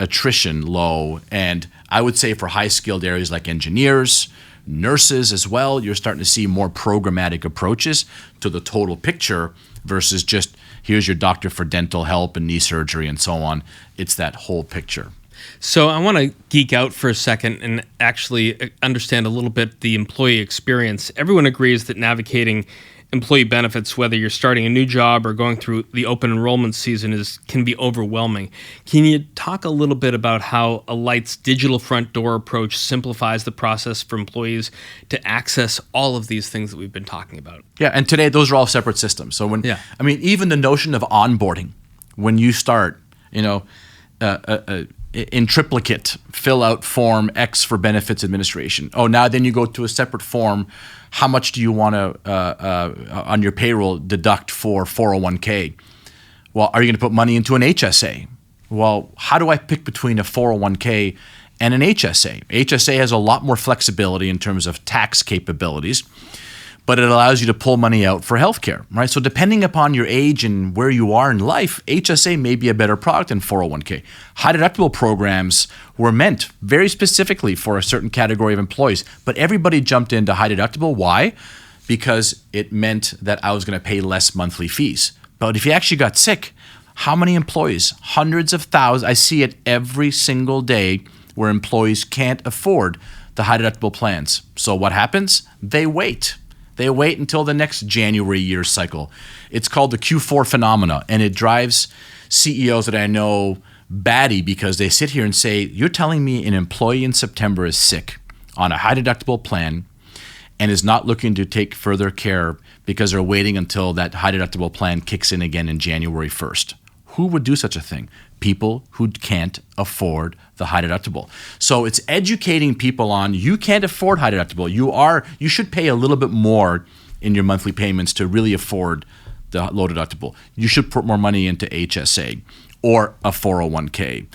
attrition low. And I would say for high-skilled areas like engineers, nurses as well, you're starting to see more programmatic approaches to the total picture versus just here's your doctor for dental help and knee surgery and so on. It's that whole picture. So I want to geek out for a second and actually understand a little bit the employee experience. Everyone agrees that navigating employee benefits, whether you're starting a new job or going through the open enrollment season, can be overwhelming. Can you talk a little bit about how Alight's digital front door approach simplifies the process for employees to access all of these things that we've been talking about? Yeah, and today those are all separate systems. So even the notion of onboarding, when you start, in triplicate, fill out form X for benefits administration. Oh, now then you go to a separate form. How much do you want to, on your payroll, deduct for 401k? Well, are you going to put money into an HSA? Well, how do I pick between a 401k and an HSA? HSA has a lot more flexibility in terms of tax capabilities, but it allows you to pull money out for healthcare, right? So depending upon your age and where you are in life, HSA may be a better product than 401k. High deductible programs were meant very specifically for a certain category of employees, but everybody jumped into high deductible. Why? Because it meant that I was going to pay less monthly fees. But if you actually got sick, how many employees? Hundreds of thousands. I see it every single day where employees can't afford the high deductible plans. So what happens? They wait. They wait until the next January year cycle. It's called the Q4 phenomena, and it drives CEOs that I know batty because they sit here and say, you're telling me an employee in September is sick on a high deductible plan and is not looking to take further care because they're waiting until that high deductible plan kicks in again in January 1st. Who would do such a thing? People who can't afford the high deductible. So it's educating people on you can't afford high deductible. You should pay a little bit more in your monthly payments to really afford the low deductible. You should put more money into HSA or a 401k.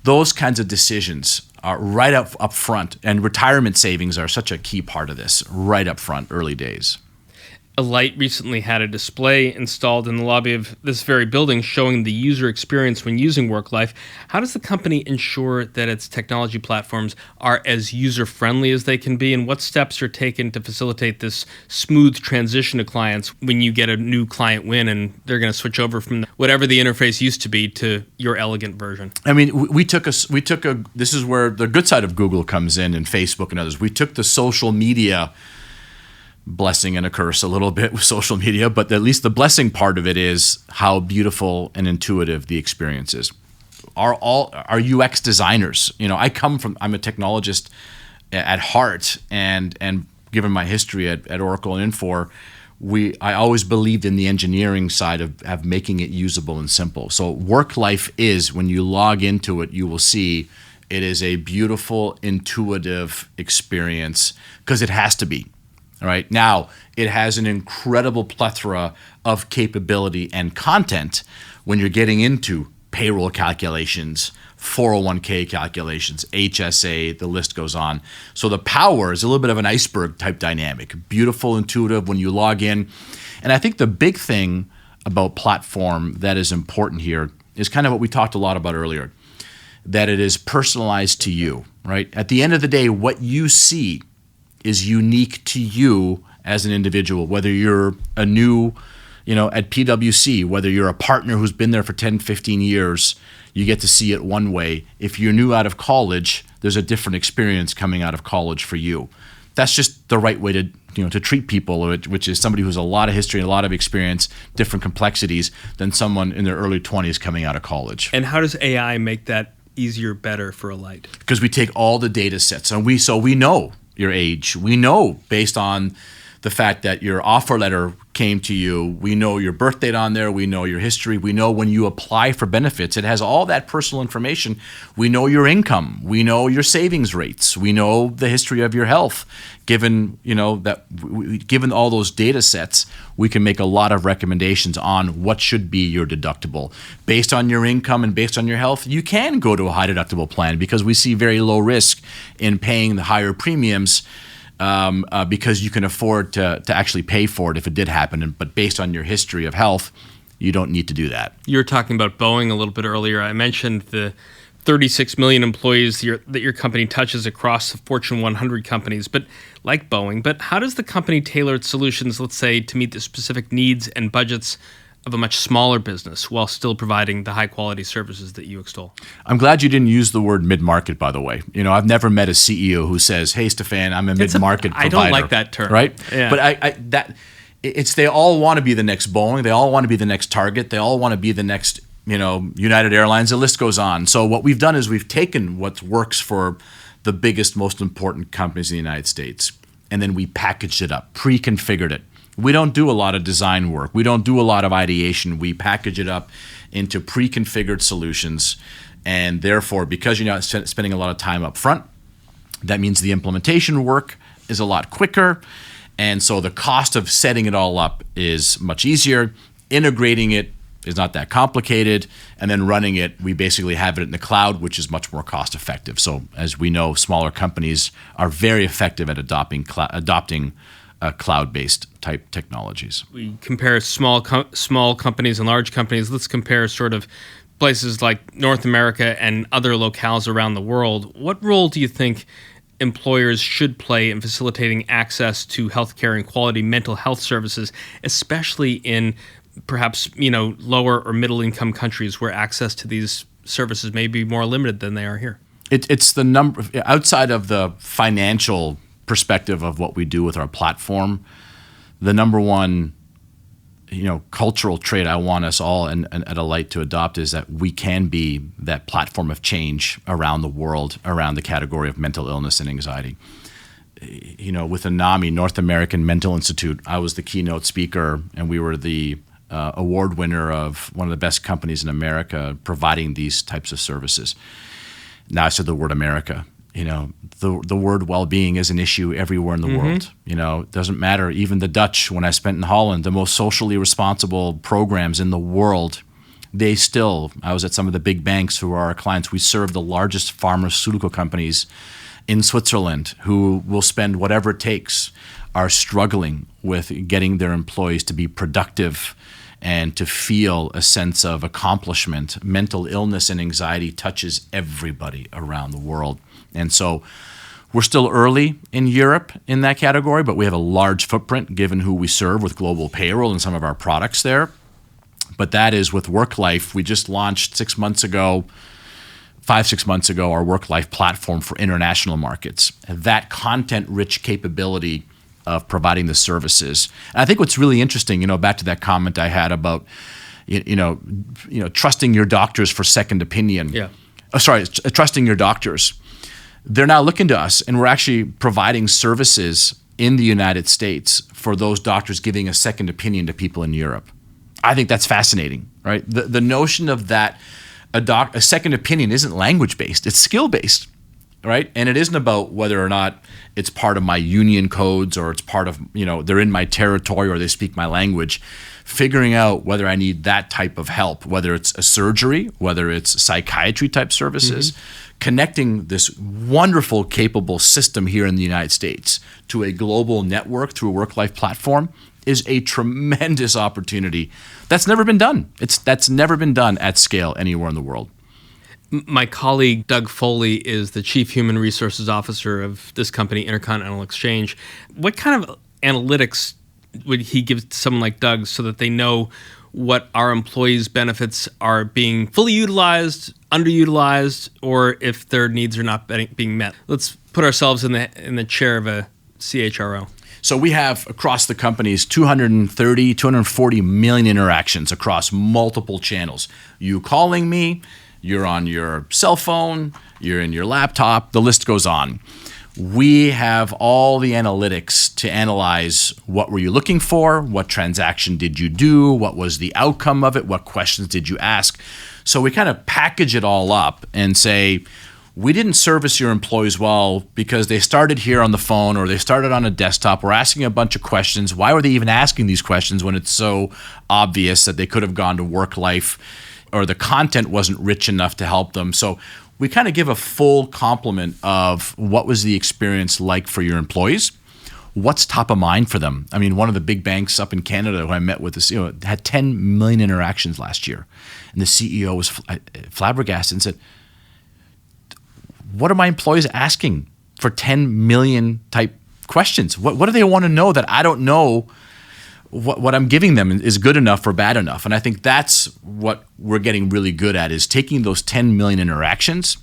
Those kinds of decisions are right up front, and retirement savings are such a key part of this, right up front, early days. Alight recently had a display installed in the lobby of this very building showing the user experience when using Worklife. How does the company ensure that its technology platforms are as user-friendly as they can be, and what steps are taken to facilitate this smooth transition to clients when you get a new client win and they're going to switch over from whatever the interface used to be to your elegant version? I mean, we took a this is where the good side of Google comes in and Facebook and others. We took the social media blessing and a curse a little bit with social media, but at least the blessing part of it is how beautiful and intuitive the experience is. Our UX designers, I'm a technologist at heart, and given my history at Oracle and Infor, I always believed in the engineering side of making it usable and simple. So Worklife is, when you log into it, you will see it is a beautiful, intuitive experience because it has to be. All right. Now, it has an incredible plethora of capability and content when you're getting into payroll calculations, 401k calculations, HSA, the list goes on. So the power is a little bit of an iceberg type dynamic, beautiful, intuitive when you log in. And I think the big thing about platform that is important here is kind of what we talked a lot about earlier, that it is personalized to you, right? At the end of the day, what you see is unique to you as an individual, whether you're a new, at PwC, whether you're a partner who's been there for 10, 15 years, you get to see it one way. If you're new out of college, there's a different experience coming out of college for you. That's just the right way to treat people, which is somebody who's a lot of history, a lot of experience, different complexities than someone in their early 20s coming out of college. And how does AI make that easier, better for Alight? Because we take all the data sets and we know your age. We know based on the fact that your offer letter came to you. We know your birth date on there. We know your history. We know when you apply for benefits. It has all that personal information. We know your income. We know your savings rates. We know the history of your health. Given all those data sets, we can make a lot of recommendations on what should be your deductible. Based on your income and based on your health, you can go to a high deductible plan because we see very low risk in paying the higher premiums because you can afford to actually pay for it if it did happen. But based on your history of health, you don't need to do that. You were talking about Boeing a little bit earlier. I mentioned the 36 million employees that your company touches across the Fortune 100 companies, but like Boeing. But how does the company tailor its solutions, let's say, to meet the specific needs and budgets of a much smaller business while still providing the high-quality services that you extol? I'm glad you didn't use the word mid-market, by the way. I've never met a CEO who says, "Hey, Stephan, I'm a mid-market provider." I don't like that term. Right? Yeah. But they all want to be the next Boeing. They all want to be the next Target. They all want to be the next United Airlines, the list goes on. So what we've done is we've taken what works for the biggest, most important companies in the United States, and then we packaged it up, pre-configured it. We don't do a lot of design work. We don't do a lot of ideation. We package it up into pre-configured solutions, and therefore, because you're not spending a lot of time up front, that means the implementation work is a lot quicker, and so the cost of setting it all up is much easier. Integrating it is not that complicated, and then running it, we basically have it in the cloud, which is much more cost effective. So as we know, smaller companies are very effective at adopting cloud-based type technologies. We compare small companies and large companies. Let's compare sort of places like North America and other locales around the world. What role do you think employers should play in facilitating access to healthcare and quality mental health services, especially in perhaps lower or middle income countries where access to these services may be more limited than they are here? It's the number outside of the financial perspective of what we do with our platform. The number one cultural trait I want us all and at Alight to adopt is that we can be that platform of change around the world, around the category of mental illness and anxiety. With NAMI, North American Mental Institute, I was the keynote speaker, and we were the award winner of one of the best companies in America providing these types of services. Now I said the word America. The word well-being is an issue everywhere in the world. It doesn't matter. Even the Dutch, when I spent in Holland, the most socially responsible programs in the world, I was at some of the big banks who are our clients. We serve the largest pharmaceutical companies in Switzerland who will spend whatever it takes are struggling with getting their employees to be productive and to feel a sense of accomplishment. Mental illness and anxiety touches everybody around the world. And so we're still early in Europe in that category, but we have a large footprint given who we serve with global payroll and some of our products there. But that is with Worklife. We just launched 6 months ago, 5-6 months ago, our Worklife platform for international markets. That content-rich capability of providing the services. And I think what's really interesting, back to that comment I had about, trusting your doctors for second opinion. Yeah. Trusting your doctors. They're now looking to us, and we're actually providing services in the United States for those doctors giving a second opinion to people in Europe. I think that's fascinating, right? The notion of that a second opinion isn't language-based, it's skill-based, right? And it isn't about whether or not it's part of my union codes or it's part of, they're in my territory or they speak my language. Figuring out whether I need that type of help, whether it's a surgery, whether it's psychiatry type services, connecting this wonderful, capable system here in the United States to a global network through a Worklife platform is a tremendous opportunity. That's never been done. That's never been done at scale anywhere in the world. My colleague, Doug Foley, is the Chief Human Resources Officer of this company, Intercontinental Exchange. What kind of analytics would he give to someone like Doug so that they know what our employees' benefits are being fully utilized, underutilized, or if their needs are not being met? Let's put ourselves in the chair of a CHRO. So we have across the companies 240 million interactions across multiple channels. You calling me, you're on your cell phone, you're in your laptop, the list goes on. We have all the analytics to analyze what were you looking for, what transaction did you do, what was the outcome of it, what questions did you ask. So we kind of package it all up and say, we didn't service your employees well because they started here on the phone or they started on a desktop. We're asking a bunch of questions. Why were they even asking these questions when it's so obvious that they could have gone to Worklife or the content wasn't rich enough to help them? So we kind of give a full complement of what was the experience like for your employees, what's top of mind for them. I mean, one of the big banks up in Canada who I met with, had 10 million interactions last year. And the CEO was flabbergasted and said, what are my employees asking for 10 million type questions? What do they want to know that I don't know what I'm giving them is good enough or bad enough? And I think that's what we're getting really good at, is taking those 10 million interactions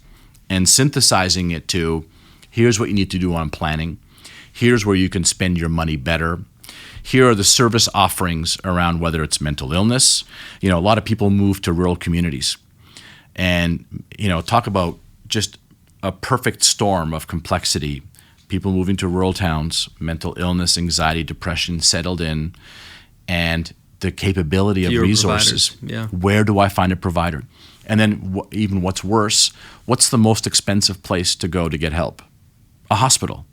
and synthesizing it to, here's what you need to do on planning. Here's where you can spend your money better. Here are the service offerings around whether it's mental illness. A lot of people move to rural communities and, talk about just a perfect storm of complexity. People moving to rural towns, mental illness, anxiety, depression settled in, and the capability of resources. Yeah. Where do I find a provider? And then even what's worse, what's the most expensive place to go to get help? A hospital,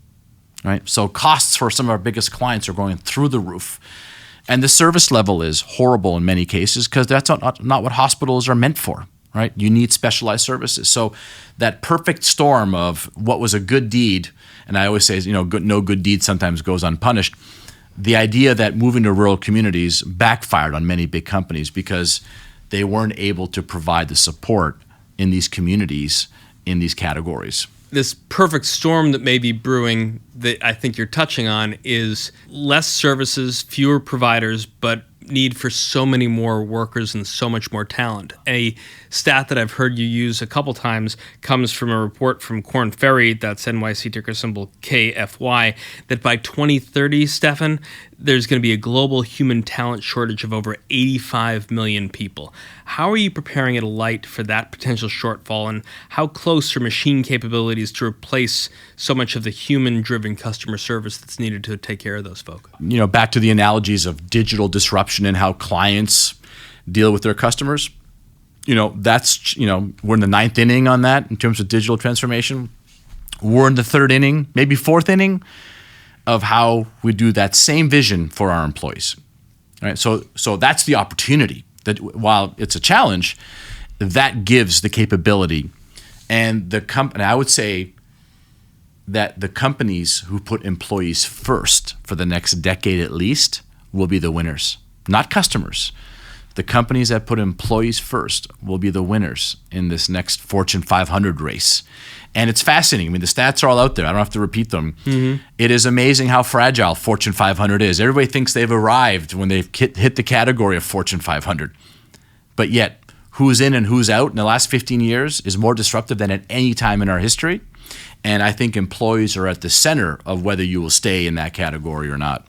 right? So costs for some of our biggest clients are going through the roof. And the service level is horrible in many cases because that's not what hospitals are meant for. Right? You need specialized services. So that perfect storm of what was a good deed, and I always say, no good deed sometimes goes unpunished. The idea that moving to rural communities backfired on many big companies because they weren't able to provide the support in these communities in these categories. This perfect storm that may be brewing that I think you're touching on is less services, fewer providers, but need for so many more workers and so much more talent. A stat that I've heard you use a couple times comes from a report from Korn Ferry, that's NYSE ticker symbol KFY, that by 2030, Stephan, there's going to be a global human talent shortage of over 85 million people. How are you preparing at Alight for that potential shortfall, and how close are machine capabilities to replace so much of the human-driven customer service that's needed to take care of those folk? Back to the analogies of digital disruption and how clients deal with their customers. That's, we're in the 9th inning on that in terms of digital transformation. We're in the 3rd inning, maybe 4th inning of how we do that same vision for our employees. Right? So that's the opportunity that while it's a challenge, that gives the capability and the company. I would say that the companies who put employees first for the next decade at least will be the winners, not customers. The companies that put employees first will be the winners in this next Fortune 500 race. And it's fascinating. I mean, the stats are all out there. I don't have to repeat them. Mm-hmm. It is amazing how fragile Fortune 500 is. Everybody thinks they've arrived when they've hit the category of Fortune 500. But yet, who's in and who's out in the last 15 years is more disruptive than at any time in our history. And I think employees are at the center of whether you will stay in that category or not.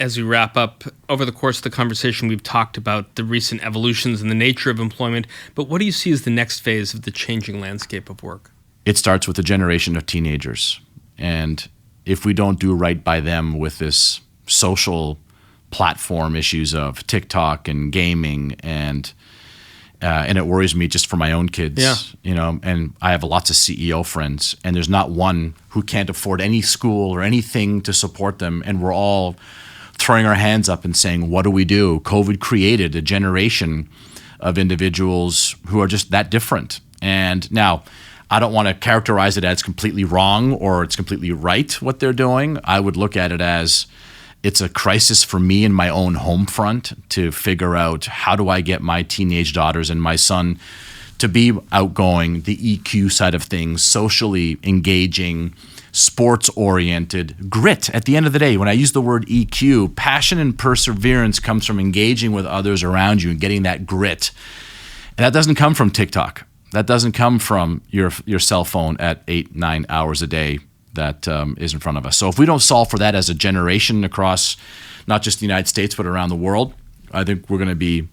As we wrap up, over the course of the conversation, we've talked about the recent evolutions in the nature of employment, but what do you see as the next phase of the changing landscape of work? It starts with a generation of teenagers. And if we don't do right by them with this social platform issues of TikTok and gaming and it worries me just for my own kids, and I have lots of CEO friends, and there's not one who can't afford any school or anything to support them. And we're all throwing our hands up and saying, what do we do? COVID created a generation of individuals who are just that different. And now, I don't want to characterize it as completely wrong or it's completely right what they're doing. I would look at it as it's a crisis for me in my own home front to figure out how do I get my teenage daughters and my son to be outgoing, the EQ side of things, socially engaging, sports-oriented, grit. At the end of the day, when I use the word EQ, passion and perseverance comes from engaging with others around you and getting that grit. And that doesn't come from TikTok. That doesn't come from your cell phone at 8-9 hours a day that is in front of us. So if we don't solve for that as a generation across not just the United States, but around the world, I think we're going to be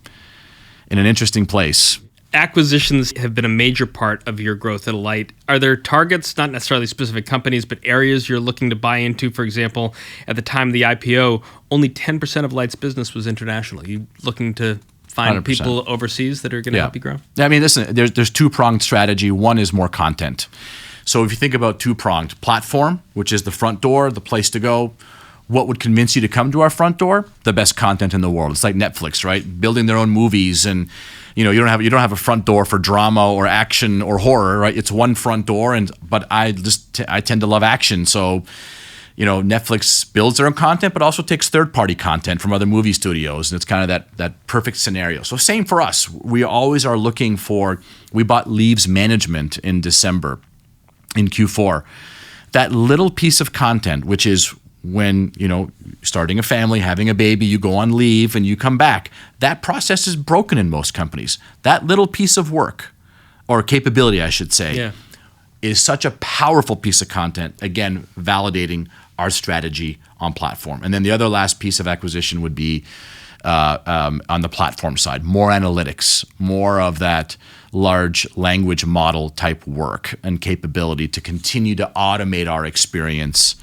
in an interesting place. Acquisitions have been a major part of your growth at Alight. Are there targets, not necessarily specific companies, but areas you're looking to buy into? For example, at the time of the IPO, only 10% of Alight's business was international. Are you looking to find 100%. People overseas that are going to help you grow? I mean, listen, there's two-pronged strategy. One is more content. So if you think about two-pronged, platform, which is the front door, the place to go, what would convince you to come to our front door? The best content in the world. It's like Netflix, right? Building their own movies, and you don't have a front door for drama or action or horror, right? It's one front door, but I tend to love action, so Netflix builds their own content, but also takes third-party content from other movie studios, and it's kind of that perfect scenario. So same for us. We always are looking for. We bought Leaves Management in December, in Q4. That little piece of content, which is when, starting a family, having a baby, you go on leave and you come back. That process is broken in most companies. That little piece of work, or capability, I should say, is such a powerful piece of content, again, validating our strategy on platform. And then the other last piece of acquisition would be on the platform side, more analytics, more of that large language model type work and capability to continue to automate our experience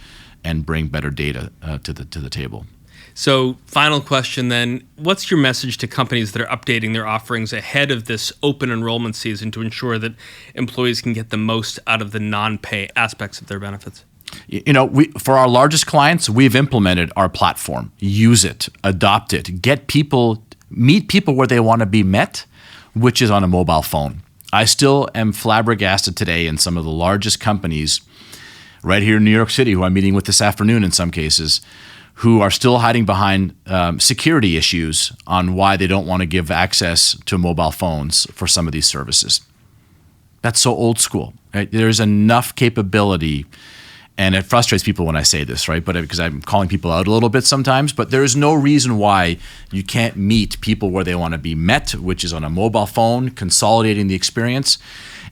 and bring better data to the table. So final question then, what's your message to companies that are updating their offerings ahead of this open enrollment season to ensure that employees can get the most out of the non-pay aspects of their benefits? For our largest clients, we've implemented our platform. Use it, adopt it, meet people where they want to be met, which is on a mobile phone. I still am flabbergasted today in some of the largest companies right here in New York City, who I'm meeting with this afternoon in some cases, who are still hiding behind security issues on why they don't want to give access to mobile phones for some of these services. That's so old school, right? There's enough capability, and it frustrates people when I say this, right? But because I'm calling people out a little bit sometimes, but there is no reason why you can't meet people where they want to be met, which is on a mobile phone, consolidating the experience.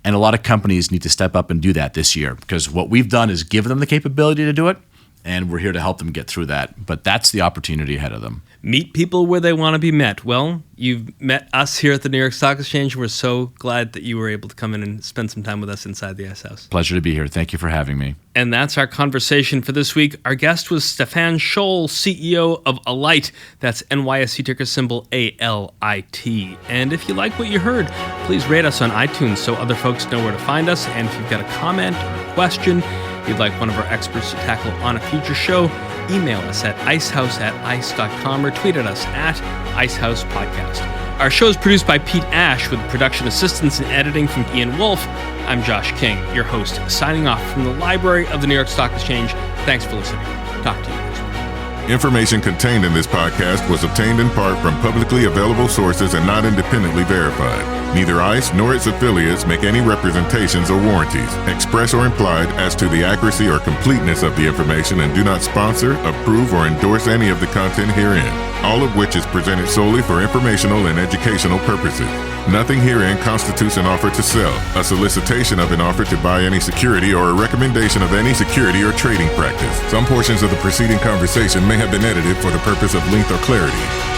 And a lot of companies need to step up and do that this year, because what we've done is give them the capability to do it, and we're here to help them get through that. But that's the opportunity ahead of them. Meet people where they want to be met. Well, you've met us here at the New York Stock Exchange. We're so glad that you were able to come in and spend some time with us inside the Ice House. Pleasure to be here. Thank you for having me. And that's our conversation for this week. Our guest was Stephan Scholl, CEO of Alight. That's NYSE ticker symbol ALIT. And if you like what you heard, please rate us on iTunes so other folks know where to find us. And if you've got a comment or a question you'd like one of our experts to tackle on a future show, email us at icehouse@ice.com or tweet at us at icehousepodcast. Our show is produced by Pete Ash with production assistance and editing from Ian Wolfe. I'm Josh King, your host, signing off from the library of the New York Stock Exchange. Thanks for listening. Talk to you next week. Information contained in this podcast was obtained in part from publicly available sources and not independently verified. Neither ICE nor its affiliates make any representations or warranties, express or implied, as to the accuracy or completeness of the information and do not sponsor, approve, or endorse any of the content herein, all of which is presented solely for informational and educational purposes. Nothing herein constitutes an offer to sell, a solicitation of an offer to buy any security, or a recommendation of any security or trading practice. Some portions of the preceding conversation may have been edited for the purpose of length or clarity.